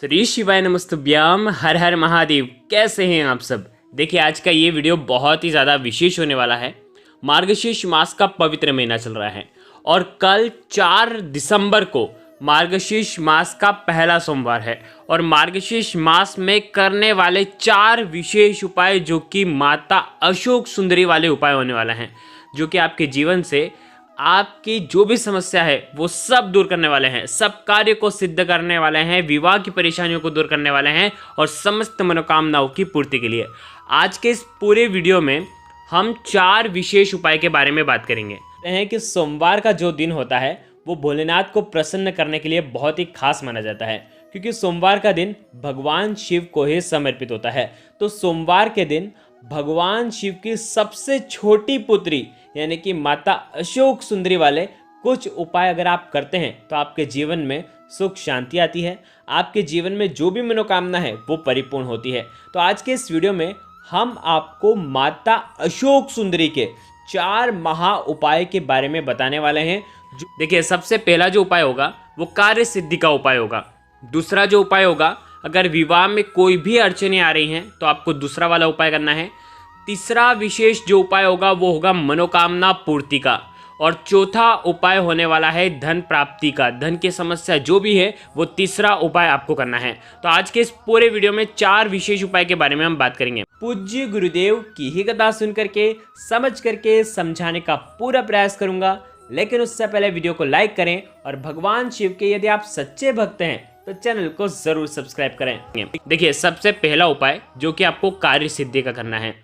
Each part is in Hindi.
श्री शिवाय नमस्तुभ्याम। हर हर महादेव। कैसे हैं आप सब। देखिए आज का ये वीडियो बहुत ही ज़्यादा विशेष होने वाला है। मार्गशीर्ष मास का पवित्र महीना चल रहा है और कल 4 दिसंबर को मार्गशीर्ष मास का पहला सोमवार है और मार्गशीर्ष मास में करने वाले 4 विशेष उपाय जो कि माता अशोक सुंदरी वाले उपाय होने वाला हैं, जो कि आपके जीवन से आपकी जो भी समस्या है वो सब दूर करने वाले हैं, सब कार्य को सिद्ध करने वाले हैं, विवाह की परेशानियों को दूर करने वाले हैं और समस्त मनोकामनाओं की पूर्ति के लिए आज के इस पूरे वीडियो में हम 4 विशेष उपाय के बारे में बात करेंगे। हैं कि सोमवार का जो दिन होता है वो भोलेनाथ को प्रसन्न करने के लिए बहुत ही खास माना जाता है, क्योंकि सोमवार का दिन भगवान शिव को ही समर्पित होता है। तो सोमवार के दिन भगवान शिव की सबसे छोटी पुत्री यानी कि माता अशोक सुंदरी वाले कुछ उपाय अगर आप करते हैं तो आपके जीवन में सुख शांति आती है, आपके जीवन में जो भी मनोकामना है वो परिपूर्ण होती है। तो आज के इस वीडियो में हम आपको माता अशोक सुंदरी के 4 महा उपाय के बारे में बताने वाले हैं। देखिए सबसे पहला जो उपाय होगा वो कार्य सिद्धि का उपाय होगा। दूसरा जो उपाय होगा, अगर विवाह में कोई भी अड़चनें आ रही हैं तो आपको दूसरा वाला उपाय करना है। तीसरा विशेष जो उपाय होगा वो होगा मनोकामना पूर्ति का। और चौथा उपाय होने वाला है धन प्राप्ति का। धन की समस्या जो भी है वो तीसरा उपाय आपको करना है। तो आज के इस पूरे वीडियो में 4 विशेष उपाय के बारे में हम बात करेंगे। पूज्य गुरुदेव की ही कथा सुन करके समझ करके समझाने का पूरा प्रयास करूंगा, लेकिन उससे पहले वीडियो को लाइक करें और भगवान शिव के यदि आप सच्चे भक्त हैं तो चैनल को जरूर सब्सक्राइब करें। देखिए सबसे पहला उपाय जो कि आपको कार्य सिद्धि का करना है।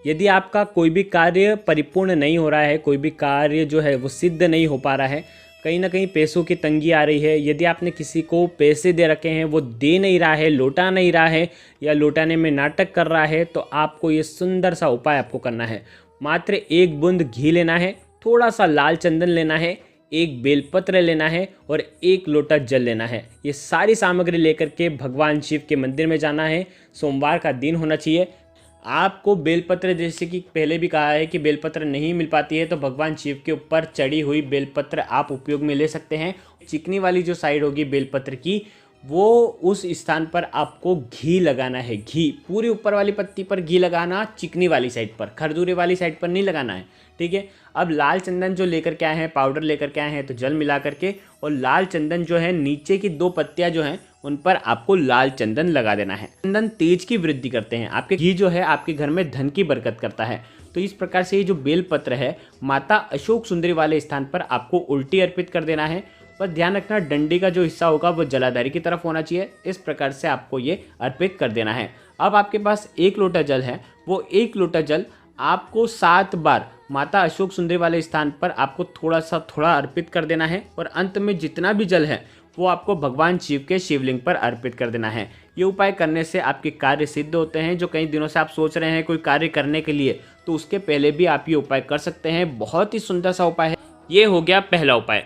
यदि आपका कोई भी कार्य परिपूर्ण नहीं हो रहा है, कोई भी कार्य जो है वो सिद्ध नहीं हो पा रहा है, कहीं ना कहीं पैसों की तंगी आ रही है, यदि आपने किसी को पैसे दे रखे हैं वो दे नहीं रहा है, लौटा नहीं रहा है या लौटाने में नाटक कर रहा है, तो आपको ये सुंदर सा उपाय आपको करना है। मात्र 1 बूंद घी लेना है, थोड़ा सा लाल चंदन लेना है, 1 बेलपत्र लेना है और 1 लोटा जल लेना है। ये सारी सामग्री लेकर के भगवान शिव के मंदिर में जाना है। सोमवार का दिन होना चाहिए। आपको बेलपत्र, जैसे कि पहले भी कहा है कि बेलपत्र नहीं मिल पाती है तो भगवान शिव के ऊपर चढ़ी हुई बेलपत्र आप उपयोग में ले सकते हैं। चिकनी वाली जो साइड होगी बेलपत्र की, वो उस स्थान पर आपको घी लगाना है। घी पूरी ऊपर वाली पत्ती पर घी लगाना, चिकनी वाली साइड पर, खरदूरे वाली साइड पर नहीं लगाना है, ठीक है। अब लाल चंदन जो लेकर के आए हैं, पाउडर लेकर के आए हैं, तो जल मिला करके और लाल चंदन जो है नीचे की 2 पत्तियां जो हैं उन पर आपको लाल चंदन लगा देना है। चंदन तेज की वृद्धि करते हैं। आपके घी जो है आपके घर में धन की बरकत करता है। तो इस प्रकार से ये जो बेलपत्र है माता अशोक सुंदरी वाले स्थान पर आपको उल्टी अर्पित कर देना है। पर ध्यान रखना डंडी का जो हिस्सा होगा वो जलाधारी की तरफ होना चाहिए। इस प्रकार से आपको ये अर्पित कर देना है। अब आपके पास 1 लोटा जल है, वो 1 लोटा जल आपको 7 बार माता अशोक सुंदरी वाले स्थान पर आपको थोड़ा अर्पित कर देना है और अंत में जितना भी जल है वो आपको भगवान शिव के शिवलिंग पर अर्पित कर देना है। ये उपाय करने से आपके कार्य सिद्ध होते हैं। जो कई दिनों से आप सोच रहे हैं कोई कार्य करने के लिए, तो उसके पहले भी आप ये उपाय कर सकते हैं। बहुत ही सुंदर सा उपाय है। ये हो गया पहला उपाय।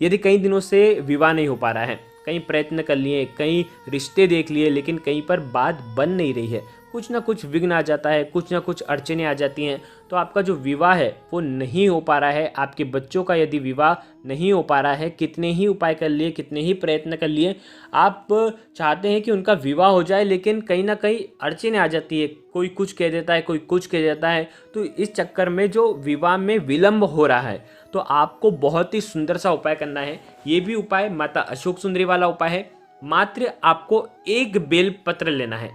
यदि कई दिनों से विवाह नहीं हो पा रहा है, कई प्रयत्न कर लिए, कई रिश्ते देख लिए, लेकिन कहीं पर बात बन नहीं रही है, कुछ ना कुछ विघ्न आ जाता है, कुछ ना कुछ अड़चनें आ जाती हैं, तो आपका जो विवाह है वो नहीं हो पा रहा है, आपके बच्चों का यदि विवाह नहीं हो पा रहा है, कितने ही उपाय कर लिए, कितने ही प्रयत्न कर लिए, आप चाहते हैं कि उनका विवाह हो जाए, लेकिन कहीं ना कहीं अड़चनें आ जाती है, कोई कुछ कह देता है, कोई कुछ कह देता है, तो इस चक्कर में जो विवाह में विलम्ब हो रहा है, तो आपको बहुत ही सुंदर सा उपाय करना है। ये भी उपाय माता अशोक सुंदरी वाला उपाय है। मात्र आपको 1 बेलपत्र लेना है।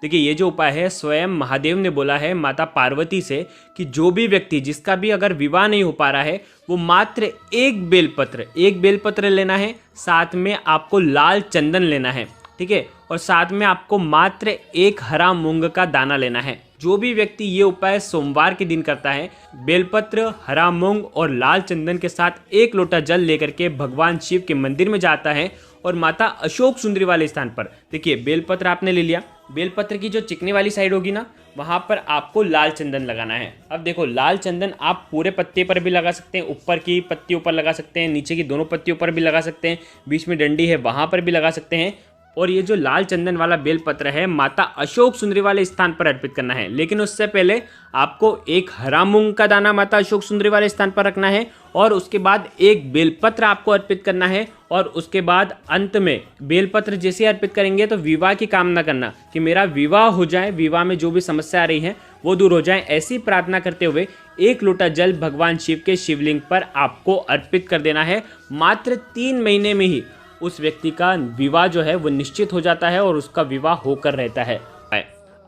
देखिए ये जो उपाय है स्वयं महादेव ने बोला है माता पार्वती से कि जो भी व्यक्ति जिसका भी अगर विवाह नहीं हो पा रहा है वो मात्र 1 बेलपत्र लेना है। साथ में आपको लाल चंदन लेना है, ठीक है, और साथ में आपको मात्र 1 हरा मूंग का दाना लेना है। जो भी व्यक्ति ये उपाय सोमवार के दिन करता है, बेलपत्र, हरा मूंग और लाल चंदन के साथ 1 लोटा जल लेकर के भगवान शिव के मंदिर में जाता है और माता अशोक सुंदरी वाले स्थान पर, देखिए बेलपत्र आपने ले लिया, बेलपत्र की जो चिकनी वाली साइड होगी ना, वहाँ पर आपको लाल चंदन लगाना है। अब देखो लाल चंदन आप पूरे पत्ते पर भी लगा सकते हैं, ऊपर की पत्तियों पर लगा सकते हैं, नीचे की दोनों पत्तियों पर भी लगा सकते हैं, बीच में डंडी है वहाँ पर भी लगा सकते हैं। और ये जो लाल चंदन वाला बेलपत्र है माता अशोक सुंदरी वाले स्थान पर अर्पित करना है। लेकिन उससे पहले आपको 1 हरा मूंग का दाना माता अशोक सुंदरी वाले स्थान पर रखना है और उसके बाद एक बेलपत्र आपको अर्पित करना है। और उसके बाद अंत में बेलपत्र जैसे अर्पित करेंगे तो विवाह की कामना करना कि मेरा विवाह हो जाए, विवाह में जो भी समस्या आ रही है वो दूर हो जाए, ऐसी प्रार्थना करते हुए 1 लोटा जल भगवान शिव के शिवलिंग पर आपको अर्पित कर देना है। मात्र 3 महीने में ही उस व्यक्ति का विवाह जो है वो निश्चित हो जाता है और उसका विवाह होकर रहता है।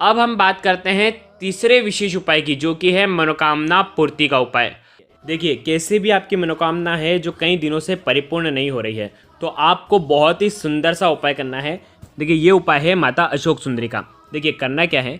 अब हम बात करते हैं तीसरे विशेष उपाय की, जो कि है मनोकामना पूर्ति का उपाय। देखिए, कैसे भी आपकी मनोकामना है जो कई दिनों से परिपूर्ण नहीं हो रही है, तो आपको बहुत ही सुंदर सा उपाय करना है। देखिए, ये उपाय है माता अशोक सुंदरी का। देखिए, करना क्या है,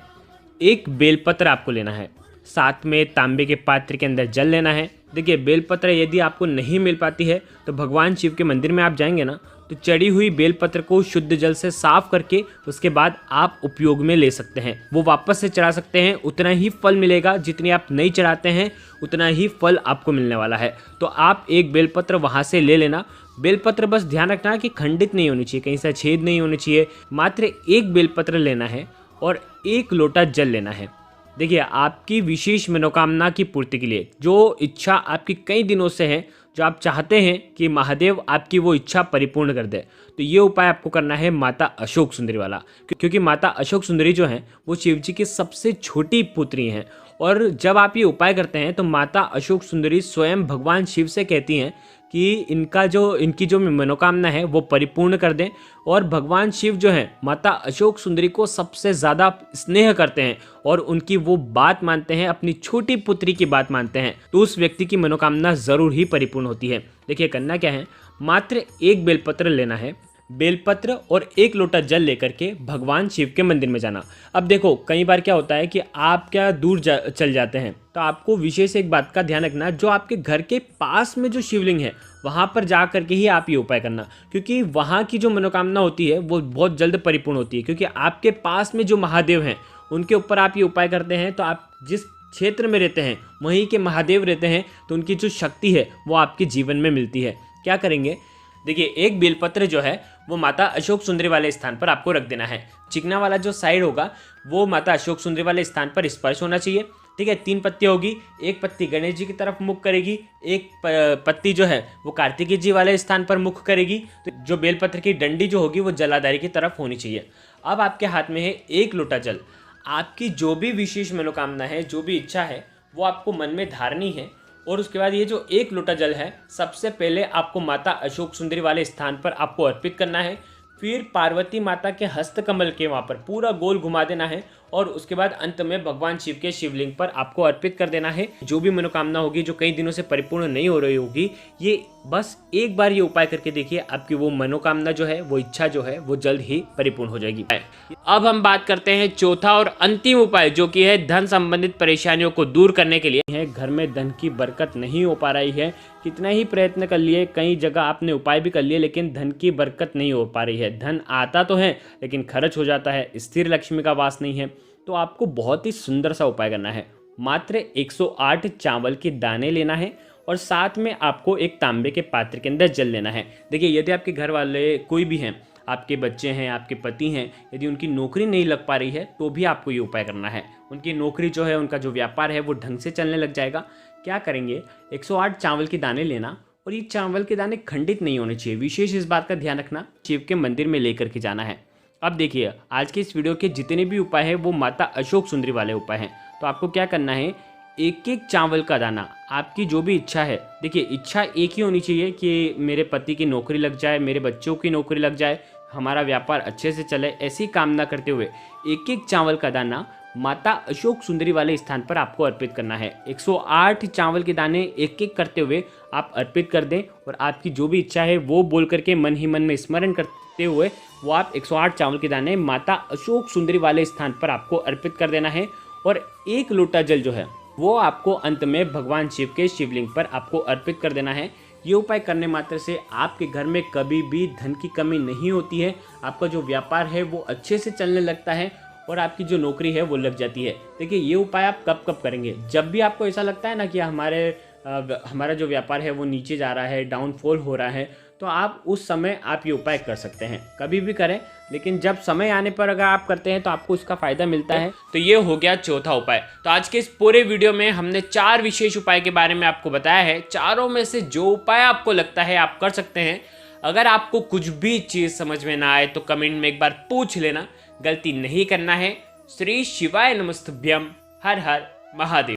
एक बेलपत्र आपको लेना है, साथ में तांबे के पात्र के अंदर जल लेना है। देखिए, बेलपत्र यदि आपको नहीं मिल पाती है तो भगवान शिव के मंदिर में आप जाएंगे ना, तो चढ़ी हुई बेलपत्र को शुद्ध जल से साफ करके उसके बाद आप उपयोग में ले सकते हैं। वो वापस से चढ़ा सकते हैं, उतना ही फल मिलेगा, जितनी आप नहीं चढ़ाते हैं उतना ही फल आपको मिलने वाला है। तो आप एक बेलपत्र वहाँ से ले लेना। बेलपत्र बस ध्यान रखना कि खंडित नहीं होनी चाहिए, कहीं से छेद नहीं होनी चाहिए। मात्र एक बेलपत्र लेना है और 1 लोटा जल लेना है। देखिए, आपकी विशेष मनोकामना की पूर्ति के लिए जो इच्छा आपकी कई दिनों से है, जो आप चाहते हैं कि महादेव आपकी वो इच्छा परिपूर्ण कर दे, तो ये उपाय आपको करना है माता अशोक सुंदरी वाला। क्योंकि माता अशोक सुंदरी जो है वो शिव जी की सबसे छोटी पुत्री हैं। और जब आप ये उपाय करते हैं तो माता अशोक सुंदरी स्वयं भगवान शिव से कहती हैं कि इनकी जो मनोकामना है वो परिपूर्ण कर दें। और भगवान शिव जो है माता अशोक सुंदरी को सबसे ज़्यादा स्नेह करते हैं और उनकी वो बात मानते हैं, अपनी छोटी पुत्री की बात मानते हैं, तो उस व्यक्ति की मनोकामना ज़रूर ही परिपूर्ण होती है। देखिए, करना क्या है, मात्र एक बेलपत्र लेना है, बेलपत्र और 1 लोटा जल लेकर के भगवान शिव के मंदिर में जाना। अब देखो, कई बार क्या होता है कि आप क्या दूर चल जाते हैं, तो आपको विशेष एक बात का ध्यान रखना, जो आपके घर के पास में जो शिवलिंग है वहाँ पर जा करके ही आप ये उपाय करना। क्योंकि वहाँ की जो मनोकामना होती है वो बहुत जल्द परिपूर्ण होती है। क्योंकि आपके पास में जो महादेव हैं उनके ऊपर आप ये उपाय करते हैं, तो आप जिस क्षेत्र में रहते हैं वहीं के महादेव रहते हैं, तो उनकी जो शक्ति है वो आपके जीवन में मिलती है। क्या करेंगे, देखिए, एक बेलपत्र जो है वो माता अशोक सुंदरी वाले स्थान पर आपको रख देना है। चिकना वाला जो साइड होगा वो माता अशोक सुंदरी वाले स्थान पर स्पर्श होना चाहिए। ठीक है, 3 पत्ती होगी, एक पत्ती गणेश जी की तरफ मुख करेगी, एक पत्ती जो है वो कार्तिकेय जी वाले स्थान पर मुख करेगी। तो जो बेलपत्र की डंडी जो होगी वो जलाधारी की तरफ होनी चाहिए। अब आपके हाथ में है 1 लोटा जल। आपकी जो भी विशेष मनोकामना है, जो भी इच्छा है, वो आपको मन में धारनी है। और उसके बाद ये जो 1 लोटा जल है सबसे पहले आपको माता अशोक सुंदरी वाले स्थान पर आपको अर्पित करना है। फिर पार्वती माता के हस्तकमल के वहाँ पर पूरा गोल घुमा देना है और उसके बाद अंत में भगवान शिव के शिवलिंग पर आपको अर्पित कर देना है। जो भी मनोकामना होगी जो कई दिनों से परिपूर्ण नहीं हो रही होगी, ये बस एक बार ये उपाय करके देखिए, आपकी वो मनोकामना जो है, वो इच्छा जो है, वो जल्द ही परिपूर्ण हो जाएगी। अब हम बात करते हैं चौथा और अंतिम उपाय, जो कि है धन संबंधित परेशानियों को दूर करने के लिए है। घर में धन की बरकत नहीं हो पा रही है, कितना ही प्रयत्न कर लिए, कई जगह आपने उपाय भी कर लिए, लेकिन धन की बरकत नहीं हो पा रही है। धन आता तो है लेकिन खर्च हो जाता है, स्थिर लक्ष्मी का वास नहीं है। तो आपको बहुत ही सुंदर सा उपाय करना है। मात्र 108 चावल के दाने लेना है और साथ में आपको एक तांबे के पात्र के अंदर जल लेना है। देखिए, यदि आपके घर वाले कोई भी हैं, आपके बच्चे हैं, आपके पति हैं, यदि उनकी नौकरी नहीं लग पा रही है तो भी आपको ये उपाय करना है। उनकी नौकरी जो है, उनका जो व्यापार है वो ढंग से चलने लग जाएगा। क्या करेंगे, 108 चावल के दाने लेना और ये चावल के दाने खंडित नहीं होने चाहिए। विशेष इस बात का ध्यान रखना, शिव के मंदिर में लेकर के जाना है। अब देखिए, आज के इस वीडियो के जितने भी उपाय हैं वो माता अशोक सुंदरी वाले उपाय हैं। तो आपको क्या करना है, एक एक चावल का दाना, आपकी जो भी इच्छा है, देखिए इच्छा एक ही होनी चाहिए कि मेरे पति की नौकरी लग जाए, मेरे बच्चों की नौकरी लग जाए, हमारा व्यापार अच्छे से चले, ऐसी कामना करते हुए एक एक चावल का दाना माता अशोक सुंदरी वाले स्थान पर आपको अर्पित करना है। 108 चावल के दाने एक एक करते हुए आप अर्पित कर दें और आपकी जो भी इच्छा है वो बोल करके मन ही मन में स्मरण करते हुए वो आप 108 चावल के दाने माता अशोक सुंदरी वाले स्थान पर आपको अर्पित कर देना है। और 1 लोटा जल जो है वो आपको अंत में भगवान शिव के शिवलिंग पर आपको अर्पित कर देना है। ये उपाय करने मात्र से आपके घर में कभी भी धन की कमी नहीं होती है, आपका जो व्यापार है वो अच्छे से चलने लगता है और आपकी जो नौकरी है वो लग जाती है। देखिए, ये उपाय आप कब कब करेंगे, जब भी आपको ऐसा लगता है ना कि हमारा जो व्यापार है वो नीचे जा रहा है, डाउनफॉल हो रहा है, तो आप उस समय आप ये उपाय कर सकते हैं। कभी भी करें, लेकिन जब समय आने पर अगर आप करते हैं तो आपको उसका फायदा मिलता है। तो ये हो गया चौथा उपाय। तो आज के इस पूरे वीडियो में हमने 4 विशेष उपाय के बारे में आपको बताया है। चारों में से जो उपाय आपको लगता है आप कर सकते हैं। अगर आपको कुछ भी चीज़ समझ में ना आए तो कमेंट में एक बार पूछ लेना, गलती नहीं करना है। श्री शिवाय नमस्तुभ्यम। हर हर महादेव।